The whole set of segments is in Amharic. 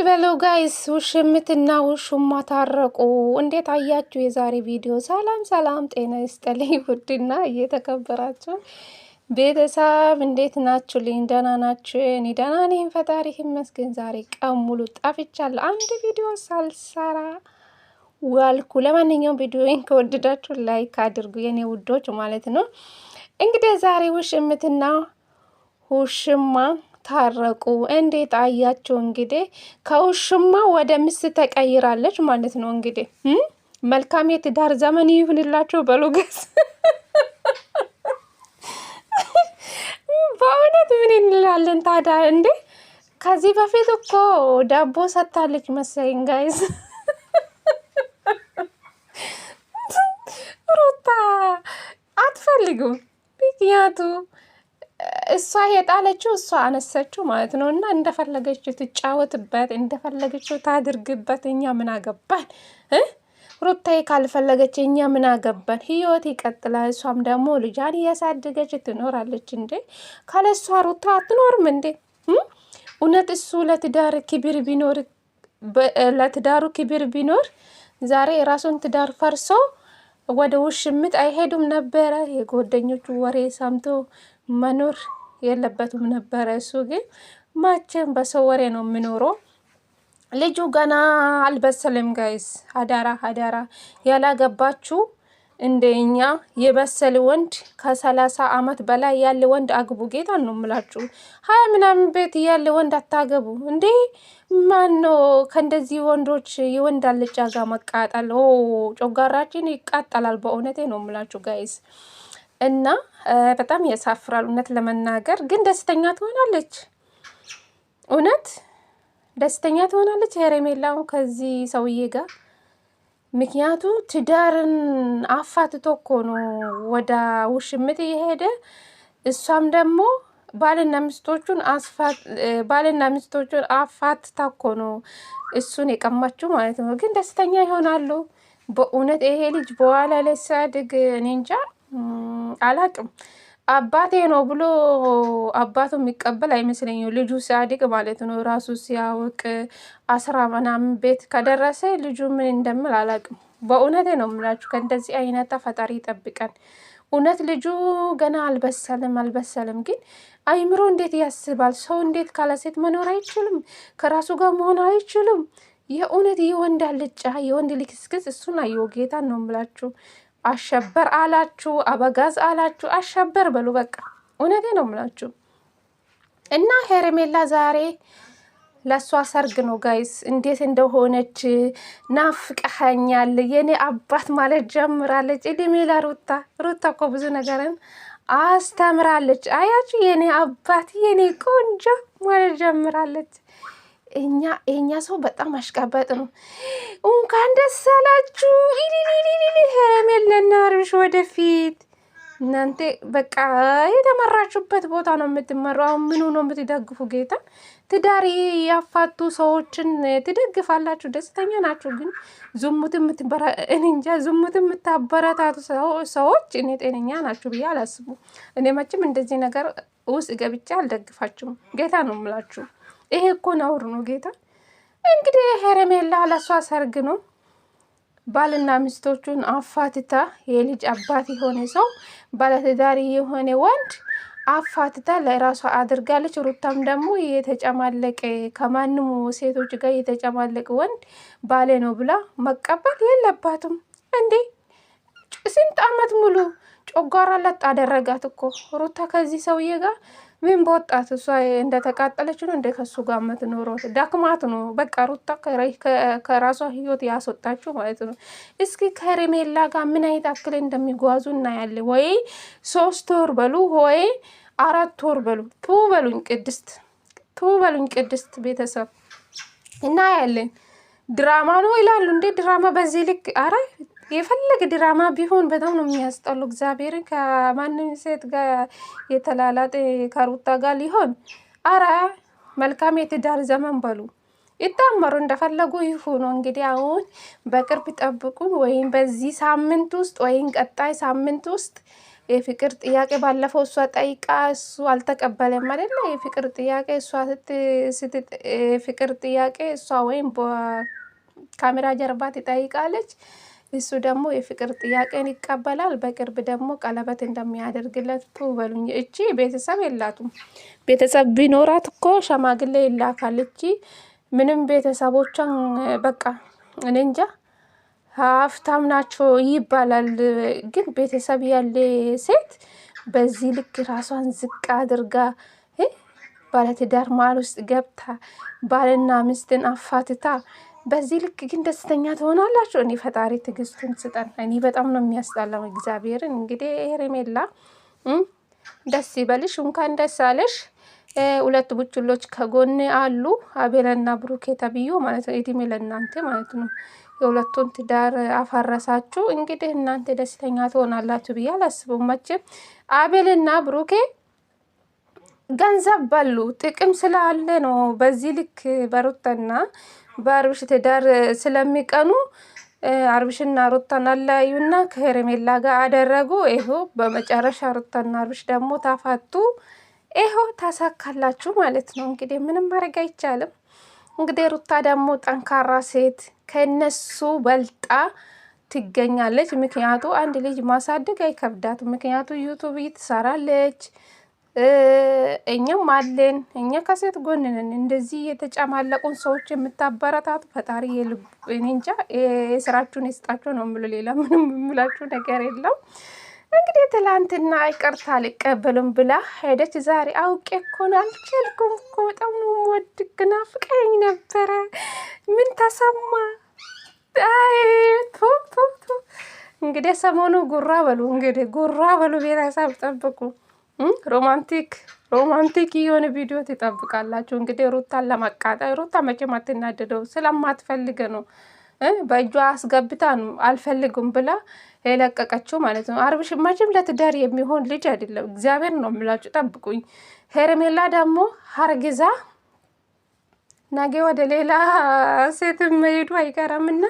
በሉ ጋይስ ውሽምትና ውሹማ ታረቁ። እንዴት አያችሁ የዛሬ ቪዲዮ? ሰላም ሰላም፣ ጤና ይስጥልኝ ውድና እየተከበራችሁ ቤተሰብ እንዴት ናችሁ? ልኝ ደህና ናችሁ? እኔ ደህና ነኝ፣ ፈጣሪ ይመስገን። ዛሬ ቀን ሙሉ ጠፍቻለሁ፣ አንድ ቪዲዮ ሳልሰራ ዋልኩ። ለማንኛውም ቪዲዮን ከወደዳችሁ ላይክ አድርጉ የኔ ውዶች ማለት ነው። እንግዲህ ዛሬ ውሽምትና ውሽማ ታረቁ። እንዴት አያችሁ? እንግዲህ ከውሽማ ወደ ሚስት ተቀይራለች ማለት ነው። እንግዲህ መልካም የትዳር ዘመን ይሁንላችሁ በሉ ገስ በእውነት ምን እንላለን ታዲያ እንዴ? ከዚህ በፊት እኮ ዳቦ ሰጥታለች መሰለኝ ጋይዝ። ሩታ አትፈልጉም ምክንያቱ እሷ የጣለችው እሷ አነሰችው ማለት ነው። እና እንደፈለገችው ትጫወትበት፣ እንደፈለገችው ታድርግበት። እኛ ምን አገባን? ሩታዬ ካልፈለገች እኛ ምን አገባን? ህይወት ይቀጥላል። እሷም ደግሞ ልጇን እያሳደገች ትኖራለች። እንዴ ካለሷ ሩታ አትኖርም እንዴ? እውነት እሱ ለትዳሩ ክብር ቢኖር ዛሬ የራሱን ትዳር ፈርሶ ወደ ውሽምት አይሄዱም ነበረ። የጓደኞቹ ወሬ ሰምቶ መኖር የለበትም ነበረ። እሱ ግን ማቸም በሰው ወሬ ነው የሚኖረው። ልጁ ገና አልበሰለም ጋይስ። አዳራ ያላገባችሁ እንደኛ የበሰለ ወንድ ከ30 ዓመት በላይ ያለ ወንድ አግቡ። ጌታ ነው የምላችሁ። 20 ምናምን ቤት ያለ ወንድ አታገቡ እንዴ? ማኖ ከእንደዚህ ወንዶች የወንድ አልጫ ጋር መቃጠል ጮጋራችን ይቃጠላል። በእውነቴ ነው የምላችሁ ጋይስ። እና በጣም ያሳፍራል እውነት ለመናገር። ግን ደስተኛ ትሆናለች፣ እውነት ደስተኛ ትሆናለች ሄርሜላው ከዚህ ሰውዬ ጋር። ምክንያቱ ትዳርን አፋትቶ እኮ ነው ወደ ውሽምት እየሄደ። እሷም ደግሞ ባልና ሚስቶቹን አፋትታ እኮ ነው እሱን የቀማችው ማለት ነው። ግን ደስተኛ ይሆናሉ በእውነት። ይሄ ልጅ በኋላ ላይ ሲያድግ እኔ እንጃ አላቅም። አባቴ ነው ብሎ አባቱ የሚቀበል አይመስለኝም ልጁ ሲያድግ ማለት ነው። ራሱ ሲያውቅ 10 ምናምን ቤት ከደረሰ ልጁ ምን እንደምል አላቅም። በእውነቴ ነው የምላችሁ። ከእንደዚህ አይነት ፈጣሪ ይጠብቀን። እውነት ልጁ ገና አልበሰለም። ግን አይምሮ እንዴት ያስባል? ሰው እንዴት ካለ ሴት መኖር አይችልም? ከራሱ ጋር መሆን አይችልም? የእውነት የወንድ አልጫ የወንድ ልክስክስ እሱን አየው። ጌታ ነው የምላችሁ። አሸበር አላችሁ፣ አበጋዝ አላችሁ፣ አሸበር በሉ በቃ። እውነቴ ነው የምላችሁ። እና ሄርሜላ ዛሬ ለእሷ ሰርግ ነው ጋይስ። እንዴት እንደሆነች ናፍቀኸኛል የኔ አባት ማለት ጀምራለች። እድሜ ለሩታ። ሩታ እኮ ብዙ ነገርን አስተምራለች። አያችሁ የኔ አባት የኔ ቆንጆ ማለት ጀምራለች። የኛ ሰው በጣም አሽቃባጥ ነው። እንኳን ደስ አላችሁ ሄርሜላና አብርሽ ወደፊት። እናንተ በቃ የተመራችሁበት ቦታ ነው የምትመሩ። አሁን ምኑ ነው የምትደግፉ? ጌታ ትዳር ያፋቱ ሰዎችን ትደግፋላችሁ፣ ደስተኛ ናችሁ። ግን ዝሙት የምታበረታቱ ሰዎች እኔ ጤነኛ ናችሁ ብዬ አላስቡ። እኔ መቼም እንደዚህ ነገር ውስጥ ገብቼ አልደግፋችሁም። ጌታ ነው የምላችሁ። ይሄ እኮ ነውር ነው ጌታ። እንግዲህ ሄርሜላ ለሷ ሰርግ ነው። ባልና ሚስቶቹን አፋትታ የልጅ አባት የሆነ ሰው ባለትዳር የሆነ ወንድ አፋትታ ለራሷ አድርጋለች። ሩታም ደግሞ የተጨማለቀ ከማንም ሴቶች ጋር የተጨማለቀ ወንድ ባሌ ነው ብላ መቀበል የለባትም እንዴ! ስንት ዓመት ሙሉ ጮጋራ ለጥ አደረጋት እኮ ሩታ ከዚህ ሰውዬ ጋር። ምን በወጣት እሷ እንደተቃጠለች ነው እንደ ከሱ ጋር የምትኖረው። ዳክማት ነው በቃ ሩታ ከራሷ ህይወት ያስወጣችው ማለት ነው። እስኪ ከሄርሜላ ጋር ምን አይነት አክል እንደሚጓዙ እናያለን። ወይ 3 ወር በሉ ወይ 4 ወር በሉ። ቱ በሉኝ ቅድስት ቤተሰብ እናያለን። ድራማ ነው ይላሉ እንዴ? ድራማ በዚህ ልክ? አረ የፈለገ ድራማ ቢሆን በጣም ነው የሚያስጠሉ። እግዚአብሔርን ከማንም ሴት ጋር የተላላጠ ከሩታ ጋር ሊሆን። አረ መልካም የትዳር ዘመን በሉ። ይጣመሩ እንደፈለጉ ይሁኑ። እንግዲህ አሁን በቅርብ ጠብቁ። ወይም በዚህ ሳምንት ውስጥ ወይም ቀጣይ ሳምንት ውስጥ የፍቅር ጥያቄ ባለፈው እሷ ጠይቃ እሱ አልተቀበለም አይደለ? የፍቅር ጥያቄ እሷ ፍቅር ጥያቄ እሷ ወይም በካሜራ ጀርባ ትጠይቃለች፣ እሱ ደግሞ የፍቅር ጥያቄን ይቀበላል። በቅርብ ደግሞ ቀለበት እንደሚያደርግለት በሉኝ። እቺ ቤተሰብ የላቱም። ቤተሰብ ቢኖራት እኮ ሸማግሌ ይላካል። እቺ ምንም ቤተሰቦቿን በቃ እኔ እንጃ ሀብታም ናቸው ይባላል። ግን ቤተሰብ ያለ ሴት በዚህ ልክ ራሷን ዝቅ አድርጋ ባለትዳር መሀል ውስጥ ገብታ ባልና ሚስትን አፋትታ በዚህ ልክ ግን ደስተኛ ትሆናላችሁ? እኔ ፈጣሪ ትዕግስቱን ስጠን። እኔ በጣም ነው የሚያስጠላው እግዚአብሔርን። እንግዲህ ሄርሜላ ደስ ይበልሽ፣ እንኳን ደስ አለሽ። ሁለት ቡችሎች ከጎን አሉ፣ አቤልና ብሩኬ ተብዮ ማለት ነው። እድሜ ለእናንተ ማለት ነው። የሁለቱን ትዳር አፈረሳችሁ። እንግዲህ እናንተ ደስተኛ ትሆናላችሁ ብዬ አላስብም። መቼም አቤልና ብሩኬ ገንዘብ በሉ፣ ጥቅም ስላለ ነው በዚህ ልክ በሩታና በአብርሽ ትዳር ስለሚቀኑ አብርሽና ሩታን አለያዩና ከሄርሜላ ጋር አደረጉ። ይኸው በመጨረሻ ሩታና አብርሽ ደግሞ ታፋቱ። ይኸው ታሳካላችሁ ማለት ነው። እንግዲህ ምንም ማድረግ አይቻልም። እንግዲህ ሩታ ደግሞ ጠንካራ ሴት ከነሱ በልጣ ትገኛለች። ምክንያቱ አንድ ልጅ ማሳደግ አይከብዳትም። ምክንያቱ ዩቱብ ትሰራለች፣ እኛም አለን። እኛ ከሴት ጎን ነን። እንደዚህ የተጨማለቁን ሰዎች የምታበረታቱ ፈጣሪ እኔ እንጃ የስራችሁን ይስጣችሁ ነው የምለው። ሌላ ምንም የምላችሁ ነገር የለም። እንግዲህ ትላንትና ይቅርታ አልቀበልም ብላ ሄደች። ዛሬ አውቄ እኮ ነው አልቻልኩም እኮ በጣም ነው የምወድቅ፣ ናፍቀኸኝ ነበረ። ምን ተሰማ? እንግዲህ ሰሞኑ ጉራ በሉ፣ እንግዲህ ጉራ በሉ፣ ቤተሰብ ጠብቁ። ሮማንቲክ የሆነ ቪዲዮ ትጠብቃላችሁ። እንግዲህ ሩታን ለማቃጠል ሩታ መቼም አትናደደው ስለማትፈልግ ነው። በእጇ አስገብታ ነው አልፈልግም ብላ የለቀቀችው ማለት ነው። አብርሽ መቼም ለትዳር የሚሆን ልጅ አይደለም። እግዚአብሔር ነው የምላችሁ፣ ጠብቁኝ። ሄርሜላ ደግሞ ሀርግዛ ነገ ወደ ሌላ ሴት መሄዱ አይቀርምና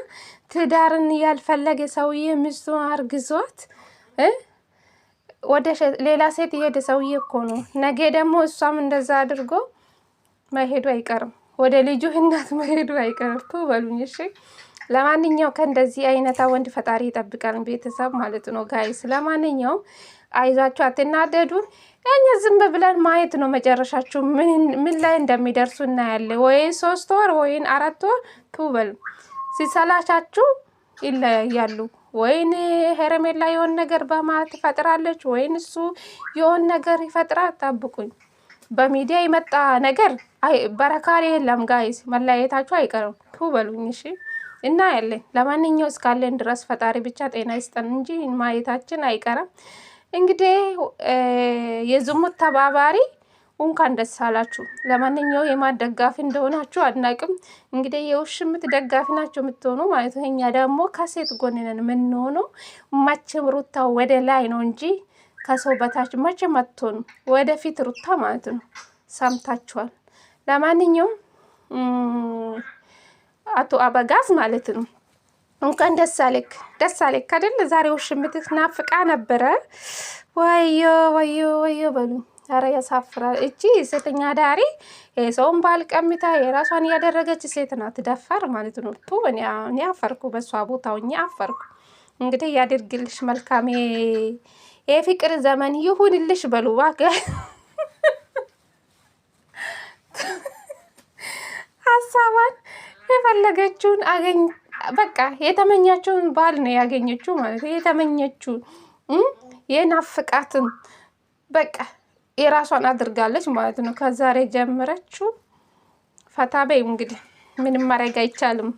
ትዳርን ያልፈለገ ሰውዬ ሚስቱን አርግዟት ወደ ሌላ ሴት የሄደ ሰውዬ እኮ ነው። ነገ ደግሞ እሷም እንደዛ አድርጎ መሄዱ አይቀርም፣ ወደ ልጁ እናት መሄዱ አይቀርም። በሉኝ እሺ። ለማንኛው ከእንደዚህ አይነታ ወንድ ፈጣሪ ይጠብቃል፣ ቤተሰብ ማለት ነው ጋይስ። ለማንኛውም አይዛችሁ፣ አትናደዱ። እኛ ዝም ብለን ማየት ነው መጨረሻችሁ ምን ላይ እንደሚደርሱ እናያለን። ወይ 3 ወር ወይ 4 ወር ትውበል ሲሰላቻችሁ ይለያያሉ። ወይን ሄርሜላ የሆን ነገር በማለት ትፈጥራለች፣ ወይን እሱ የሆን ነገር ይፈጥራል። ጠብቁኝ። በሚዲያ የመጣ ነገር በረካሪ የለም ጋይስ፣ መለያየታችሁ አይቀርም። ትውበሉኝ እሺ። እና ያለን ለማንኛው እስካለን ድረስ ፈጣሪ ብቻ ጤና ይስጠን እንጂ ማየታችን አይቀርም። እንግዲህ የዝሙት ተባባሪ እንኳን ደስ አላችሁ። ለማንኛው የማን ደጋፊ እንደሆናችሁ አድናቅም። እንግዲህ የውሽምት ደጋፊ ናቸው የምትሆኑ ማለት ነው። እኛ ደግሞ ከሴት ጎን ነን የምንሆነው። መቼም ሩታ ወደ ላይ ነው እንጂ ከሰው በታች መቼም አትሆኑ። ወደፊት ሩታ ማለት ነው። ሰምታችኋል። ለማንኛውም አቶ አበጋዝ ማለት ነው እንኳን ደስ አለክ አይደል? ዛሬ ውሽምትህ ናፍቃ ነበረ። ወዮ ወዮ ወዮ በሉ። ኧረ ያሳፍራል። እቺ ሴተኛ ዳሪ የሰውን ባል ቀምታ የራሷን ያደረገች ሴት ናት። ደፋር ማለት ነው። እኔ አፈርኩ፣ በሷ ቦታው እኔ አፈርኩ። እንግዲህ ያድርግልሽ፣ መልካም የፍቅር ዘመን ይሁንልሽ በሉ ዋጋ ሀሳቧን የፈለገችውን አገኝ በቃ የተመኛችውን ባል ነው ያገኘችው ማለት ነው። የተመኘችውን የናፍቃትን በቃ የራሷን አድርጋለች ማለት ነው። ከዛሬ ጀምረችው ፈታ በይ። እንግዲህ ምንም ማድረግ አይቻልም።